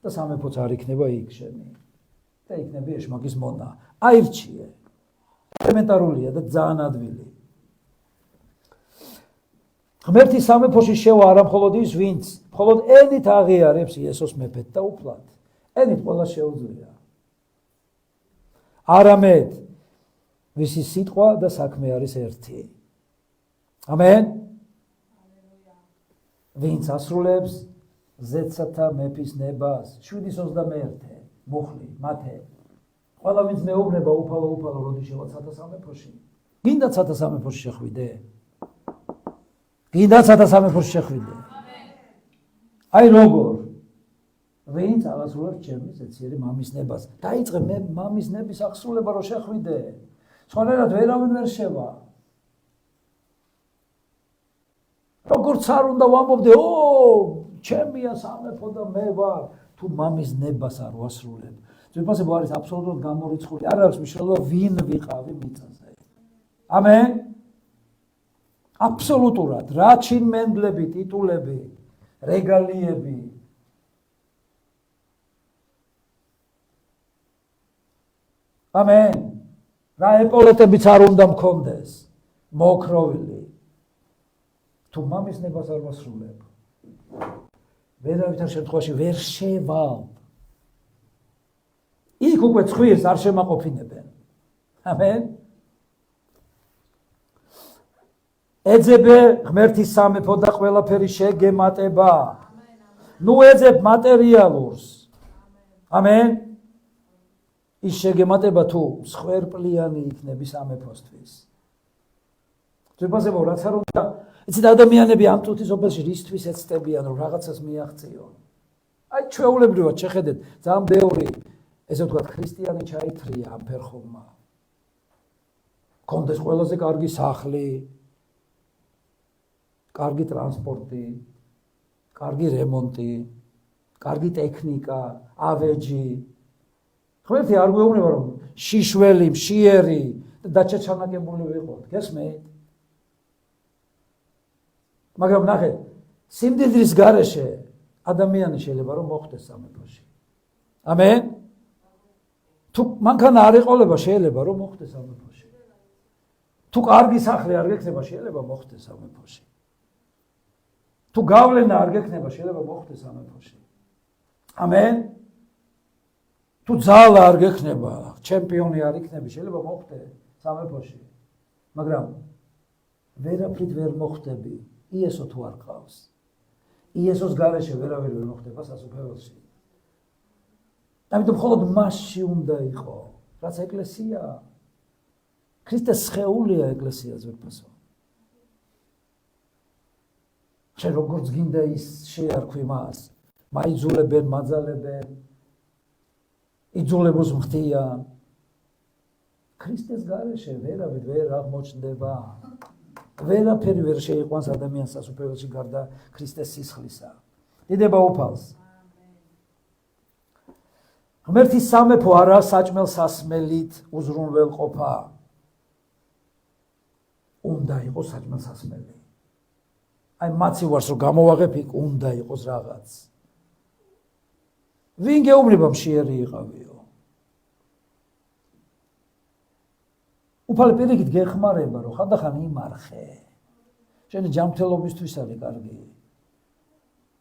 A: და სამეფოც არ იქნება იქ შენი. და იქნები ეშმაკის მონა. აირჩიე. ელემენტარულია და ძალიან ადვილი. ღმერთის სამეფოში შევა არა მხოლოდ ის, ვინც მხოლოდ ენით აღიარებს იესოს მეფედ და უფლად. ენით ყველა შეუძლია. არამედ ვისი სიტყვა და საქმე არის ერთი. ამენ? ვინც ასრულებს ზეცათა მეფის ნებას, 7:21 მუხლი, მათე. ყველა ვინც მეუბნება უფალო, როდი შევა ცათა სამეფოში. გინდა ცათა სამეფოში შეხვიდე? გინდა ცათა სამეფოში შეხვიდე? აი როგორ? ვინც აღასრულებს ჩემი ზეციერი მამის ნებას. დაიწყე მე მამის ნების აღსრულება რომ შეხვიდე. სხვანაირად ვერავინ ვერ შევა. როგორც არ უნდა ვამბობდე, ჩემია სამეფო და მე ვარ, თუ მამის ნებას არ ვასრულებ. ძვირფასება არის აბსოლუტურად გამორიცხული. არ არის მნიშვნელობა ვინ ვიყავი მიწაზე. ამენ? აბსოლუტურად რა ჩინმენდლები, ტიტულები, რეგალიები. ამენ? რა ეპოლეტებიც არ უნდა მქონდეს, მოოქროვილი. თუ მამის ნებას არ ვასრულებ, ვერავითარ შემთხვევაში ვერ შევალ. იქ უკვე ცხვირს არ შემაყოფინებენ. ამენ? ეძებე ღმერთის სამეფო და ყველაფერი შეგემატება. ნუ ეძებ მატერიალურს. ამენ? ის შეგემატება თუ მსხვერპლიანი იქნები სამეფოსთვის. ძვირფასებო რაც არ უნდა, იცით ადამიანები ამ წუთისოფელში რისთვის ეცდებიან, რომ რაღაცას მიაღწიონ. აი ჩვეულებრივად შეხედეთ, ძალიან ბევრი ესე ვთქვათ, ქრისტიანი ჩაითრია ამ ფერხობმა. კონდეს ყველაზე კარგი სახლი, კარგი ტრანსპორტი, კარგი რემონტი, კარგი ტექნიკა, ავეჯი. ღმერთი არ გვეუბნება, რომ შიშველი, მშიერი და დაჩაჩანაკებული ვიყოთ. გესმით? მაგრამ ნახეთ, სიმდიდრის გარეშე ადამიანი შეიძლება რომ მოხვდეს სამეფოში. ამენ? თუ მანქანა არ ეყოლება, შეიძლება რომ მოხვდეს სამეფოში. თუ კარგი სახლი არ გექნება, შეიძლება მოხვდეს სამეფოში. თუ გავლენა არ გექნება, შეიძლება მოხვდეს სამეფოში. ამენ? თუ ძალა არ გექნება, ჩემპიონი არ იქნები, შეიძლება მოხვდე სამეფოში. მაგრამ ვერაფრით ვერ მოხვდები, იესო თუ არ ყავს. იესოს გარეშე ვერავინ ვერ მოხვდება სასუფეველში. ამიტომ მხოლოდ მასში უნდა იყო, რაც ეკლესია. ქრისტეს სხეულია ეკლესია ძვირფასო. შენ როგორც გინდა ის შეარქვი მას, მაიძულებენ, მაძალებენ, იძულებოს მხდიან. ქრისტეს გარეშე ვერავინ ვერ აღმოჩნდება. ვერაფერი ვერ შეიყვანს ადამიანს სასუფეველში გარდა ქრისტეს სისხლისა. დიდება უფალს. ღმერთის სამეფო არა საჭმელ-სასმელით უზრუნველყოფა. უნდა იყოს საჭმელ-სასმელი. აი მაცივარს რომ გამოვაღებ იქ უნდა იყოს რაღაც. ვინ გეუბნება მშიერი იყავიო? უფალი პირიქით გეხმარება რომ ხანდახან იმარხე. შენი ჯანმრთელობისთვის არის კარგი.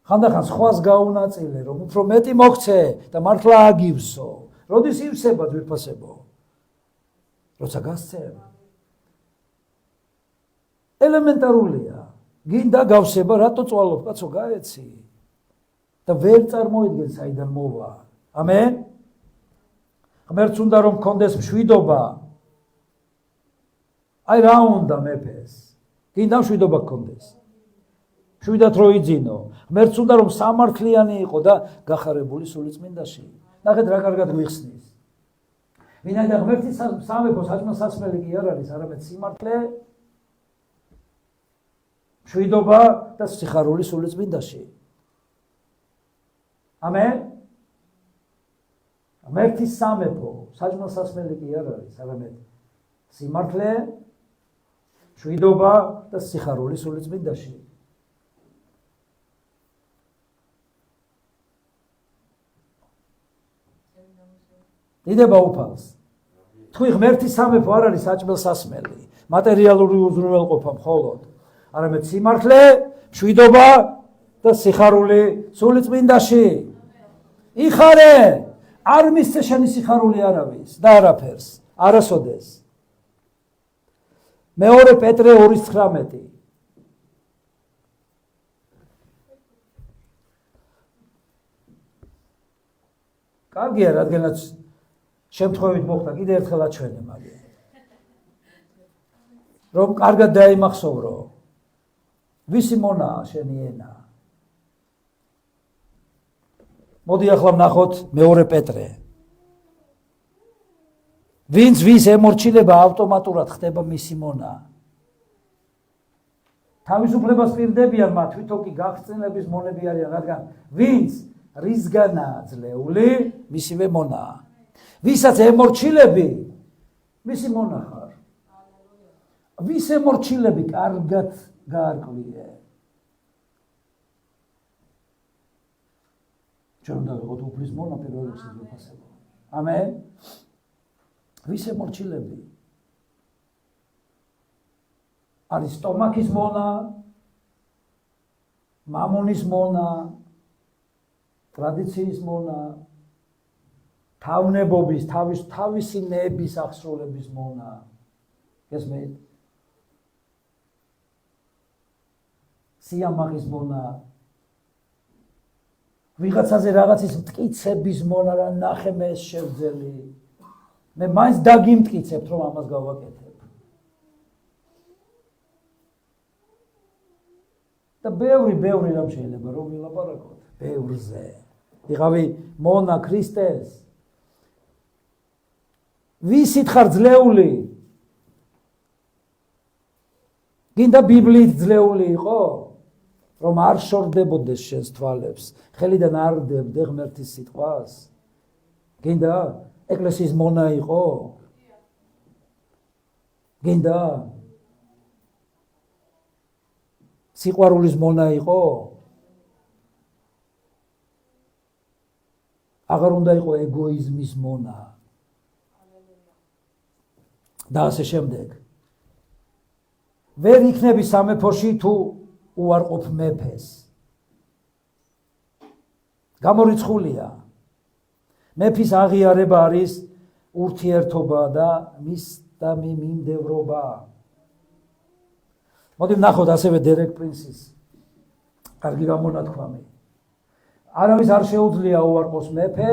A: ხანდახან სხვას გაუნაწილე რომ უფრო მეტი მოგცე და მართლა აგივსო. როდის ივსება ძვირფასებო? როცა გასცემ. ელემენტარულია. გინდა გავსება, რატო წვალობ, კაცო, გაეცი. და ვერ წარმოიდგენ საიდან მოვა. ამენ? ღმერთს უნდა რომ გქონდეს მშვიდობა. აი რა უნდა მეფეს? გინდა მშვიდობა გქონდეს. მშვიდად რო იძინო. ღმერთს უნდა რომ სამართლიანი იყო და გახარებული სულიწმინდაში. ნახეთ რა კარგად მიხსნის. ვინაიდან ღმერთის სამეფო საჭმელ-სასმელი კი არ არის, არამედ სიმართლე, მშვიდობა და სიხარული სულიწმინდაში. ამენ? ღმერთის სამეფო საჭმელ-სასმელი კი არ არის, არამედ სიმართლე, მშვიდობა და სიხარული სულიწმინდაში. დიდება უფალს. თქვი ღმერთის სამეფო არ არის საჭმელ-სასმელი, მატერიალური უზრუნველყოფა მხოლოდ, არამედ სიმართლე, მშვიდობა და სიხარული სულიწმინდაში. იხარე, არ მისცე შენი სიხარული არავის და არაფერს, არასოდეს. მეორე პეტრე 2:19. კარგია, რადგანაც შემთხვევით მოხდა, კიდე ერთხელ აჩვენე მაგე. რომ კარგად დაიმახსოვრო. ვისი მონაა შენი ენა? მოდი ახლა ვნახოთ მეორე პეტრე. ვინც ვის ემორჩილება ავტომატურად ხდება მისი მონა. თავისუფლებას პირდებიან მათ, თვითონ კი გახსნილების მონები არიან, რადგან ვინც რისგანაა ძლეული, მისივე მონაა. ვისაც ემორჩილები, მისი მონა ხარ. ვის ემორჩილები კარგად გაარკვიე. ჩვენ უნდა ვიყოთ უფლის მონა პირველ რიგში უფასებო. ამენ. ვის ემორჩილები? არის სტომაქის მონა, მამონის მონა, ტრადიციის მონა, თავნებობის, თავისი ნების აღსრულების მონა. გესმით? სიამაღის მონა. ვიღაცაზე რაღაცის მტკიცების მონა, რა ნახე მე ეს შევძელი. მე მაინც დაგიმტკიცებთ, რომ ამას გავაკეთებ. და ბევრი რამ შეიძლება რომ ვილაპარაკოთ. ბევრზე. იღავი მონა ქრისტეს. ვისით ხარ ძლეული? გინდა ბიბლიით ძლეული იყო? რომ არ შორდებოდეს შენს თვალებს, ხელიდან არ დებდე ღმერთის სიტყვას. გინდა ეკლესიის მონა იყო? გინდა სიყვარულის მონა იყო? აღარ უნდა იყო ეგოიზმის მონა. და ასე შემდეგ. ვერ იქნები სამეფოში თუ უარყოფ მეფეს. გამორიცხულია. მეფის აღიარება არის ურთიერთობა და მის და მიმდევრობა. მოდი ვნახოთ ასევე დერეკ პრინსის კარგი გამონათქვამი. არავის არ შეუძლია უარყოს მეფე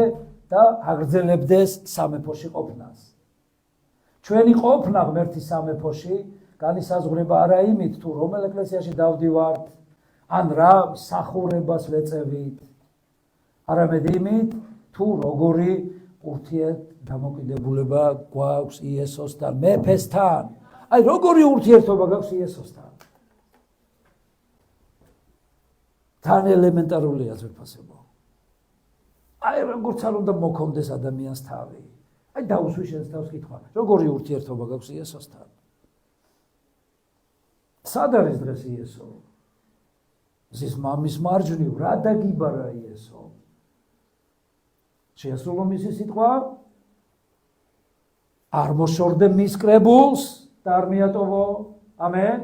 A: და აგრძელებდეს სამეფოში ყოფნას. ჩვენი ყოფნა ღმერთის სამეფოში განისაზღვრება არა იმით, თუ რომელ ეკლესიაში დავდივართ, ან რა მსახურებას ვეწევით, არამედ იმით, თუ როგორი ურთიერთდამოკიდებულება გვაქვს იესოსთან, მეფესთან. აი, როგორი ურთიერთობა გაქვს იესოსთან. თან ელემენტარულია ძვირფასებო. აი როგორც არ უნდა მოქონდეს ადამიანს თავი. აი დაუსვი შენს თავს კითხვა, როგორი ურთიერთობა გაქვს იესოსთან? სად არის დღეს იესო? ზის მამის მარჯვნივ რა დაგიბარა იესო? შეასრულო მისი სიტყვა? არ მოშორდე მის კრებულს და არ მიატოვო. ამენ.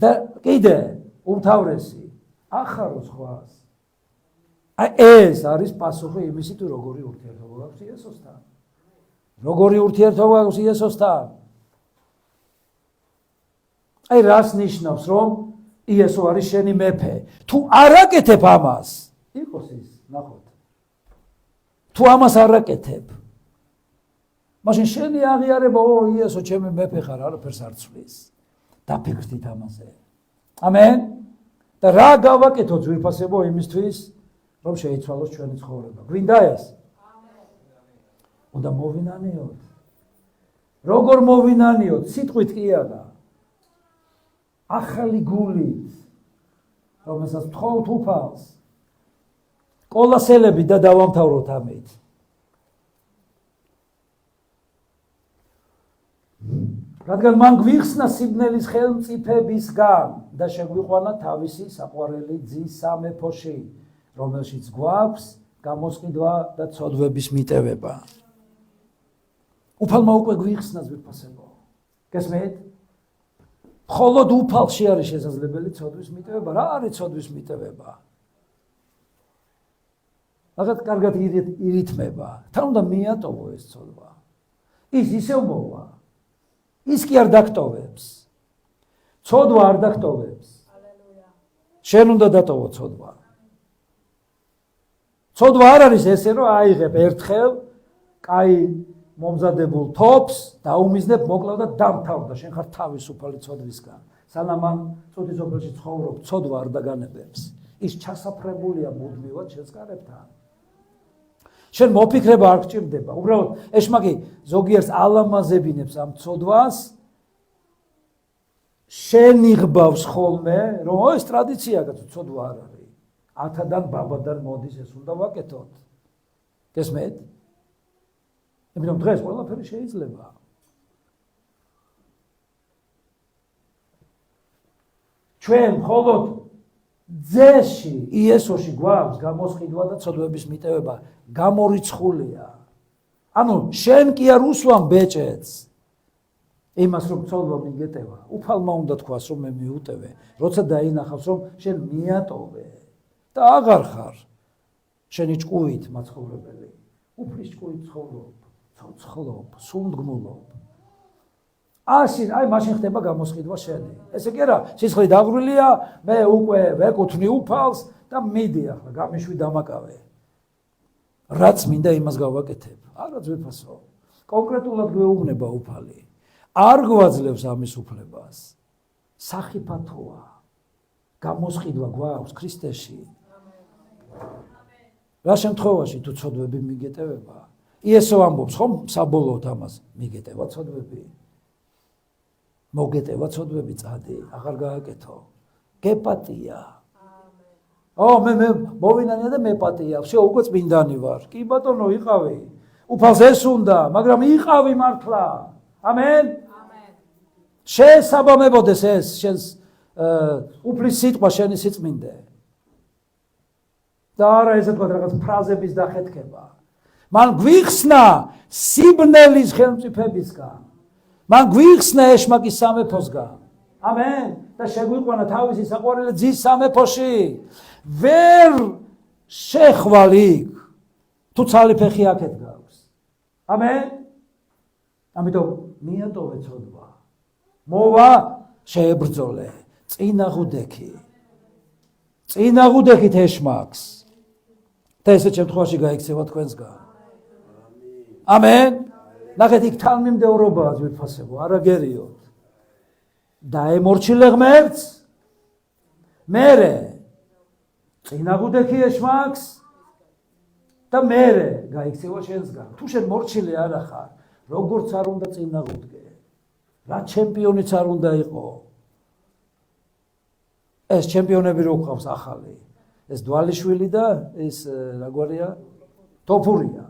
A: და კიდე უმთავრესი ახარო სხვას. აი ეს არის პასუხი იმისი თუ როგორი ურთიერთობა გაქვს იესოსთან. როგორი ურთიერთობა გაქვს იესოსთან? აი რას ნიშნავს რომ იესო არის შენი მეფე? თუ არ აკეთებ ამას, იყოს ის, ნახოთ. თუ ამას არ აკეთებ, მაშინ შენი აღიარება, იესო ჩემი მეფე ხარ, არაფერს არ ცვლის. დაფიქრდით ამაზე. ამენ. და რა გავაკეთოთ ძვირფასებო იმისთვის, რომ შეიცვალოს ჩვენი ცხოვრება. გვინდა ეს? უნდა მოვინანიოთ. როგორ მოვინანიოთ? სიტყვით კი არა. ახალი გულით, რომელსაც თხოვთ უფალს. კოლასელები და დავამთავროთ ამით. რადგან მან გვიხსნა სიბნელის ხელმწიფებისგან და შეგვიყვანა თავისი საყვარელი ძის სამეფოში, რომელშიც გვაქვს გამოსყიდვა და ცოდვების მიტევება. უფალმა უკვე გვიხსნა ძვირფასებო. გესმით? მხოლოდ უფალში არის შესაძლებელი ცოდვის მიტევება. რა არის ცოდვის მიტევება? მაგათ კარგად ირითმება. თან უნდა მიატოვო ეს ცოდვა. ის ისევ მოვა. ის კი არ დაგტოვებს. ცოდვა არ დაგტოვებს. შენ უნდა დატოვო ცოდვა. ცოდვა არ არის ესე, რომ აიღებ ერთხელ, კაი მომზადებულ თოფს, დაუმიზნებ, მოკლავ და დამთავრდა. შენ ხარ თავისუფალი ცოდვისგან. სანამ ამ წუთის სოფელში ცხოვრობ, ცოდვა არ დაგანებებს. ის ჩასაფრებულია მუდმივად შენს კარებთან. შენ მოფიქრება არ გჭირდება. უბრალოდ ეშმაკი ზოგიერთს ალამაზებინებს ამ ცოდვას. შენ იღბავს ხოლმე, რომ ეს ტრადიცია გაწ ცოდვა არ არის. ათადან ბაბადან მოდის ეს უნდა ვაკეთოთ. გესმით? იმიტომ დღეს ყველაფერი შეიძლება. ჩვენ მხოლოდ ძეში, იესოში გვაქვს გამოსყიდვა და ცოდვების მიტევება. გამორიცხულია. ანუ შენ კი არ უსვამ ბეჭედს იმას რომ ცოდვა მიგეტევა. უფალმა უნდა თქვას რომ მე მიუტევე, როცა დაინახავს რომ შენ მიატოვე და აღარ ხარ შენი ჭკუით მაცხოვრებელი. უფლის ჭკუით ცხოვრობ, ცოცხლობ, სუნდგმულობ. აი მაშინ ხდება გამოსყიდვა შენი. ესე კი არა, სისხლი დაღვრილია, მე უკვე ვეკუთვნი უფალს და მიდი ახლა გამიშვი დამაკავე. რაც მინდა იმას გავაკეთებ. არა ძვირფასო. კონკრეტულად გვეუბნება უფალი. არ გვაძლევს ამის უფლებას. სახიფათოა. გამოსყიდვა გვაქვს ქრისტეში. რა შემთხვევაში თუ ცოდვები მიგეტევება? იესო ამბობს ხომ საბოლოოდ ამას მიგეტევა ცოდვები. მოგეტევა ცოდვები წადი, აღარ გააკეთო. გეპატია. მე მოვინანია და მეპატია. всё, უკვე წმინდანი ვარ. კი ბატონო, იყავი. უფალს ეს უნდა, მაგრამ იყავი მართლა. ამენ. შესაბამებოდეს ეს შენს უფლის სიტყვა შენი სიწმინდე. და არა ესე თქვა რაღაც ფრაზების დახეთქება. მან გვიხსნა სიბნელის ხელმწიფებისგან. მან გვიხსნა ეშმაკის სამეფოსგან. ამენ. და შეგვიყვანა თავისი საყვარელი ძის სამეფოში. ვერ შეხვალ იქ თუ ცალი ფეხი აქეთ გაქვს. ამენ. ამიტომ მიატოვე ცოდვა. მოვა შეებრძოლე. წინაღუდექი. წინაღუდექით ეშმაკს. და ესეთ შემთხვევაში გაიქცევა თქვენსგან. ამენ. ნახეთ იქ თანმიმდევრობაა ძვირფასებო, არა გერიოთ. დაემორჩილე ღმერთს, მერე წინაღუდექი ეშმაკს და მერე გაიქცევა შენსგან. თუ შენ მორჩილე არ ახარ, როგორც არ უნდა წინაღუდგე, რა ჩემპიონიც არ უნდა იყო. ეს ჩემპიონები რო ყავს ახალი. ეს დვალიშვილი და ეს რა გვარია? თოფურია.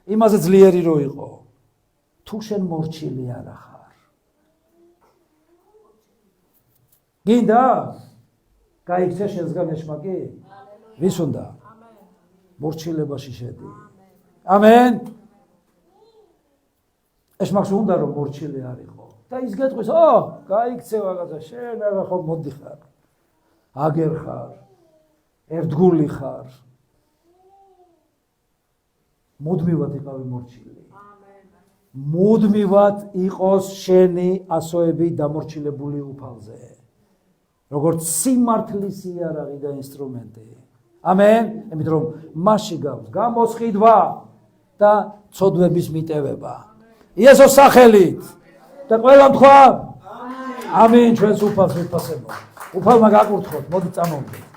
A: იმაზე ძლიერი რო იყო. თუ შენ მორჩილი არ ახარ. გინდა? გაიქცე შენსგან ეშმაკი? ვის უნდა? მორჩილებაში შედი. ამენ. ეშმაკს უნდა რომ მორჩილი არ იყო. და ის გეტყვის, გაიქცე რაღაცა, შენ არა ხო მოდიხარ. აგერ ხარ. ერთგული ხარ. მუდმივად იყავი მორჩილი. მუდმივად იყოს შენი ასოები დამორჩილებული უფალზე. როგორც სიმართლის იარაღი და ინსტრუმენტი. ამენ. იმიტომ რომ მასში გავს გამოსყიდვა და ცოდვების მიტევება. იესოს სახელით და ყველა თქვა ამინ ჩვენს უფალს ვიფასებო. უფალმა გაკურთხოთ, მოდი წამოვიდეთ.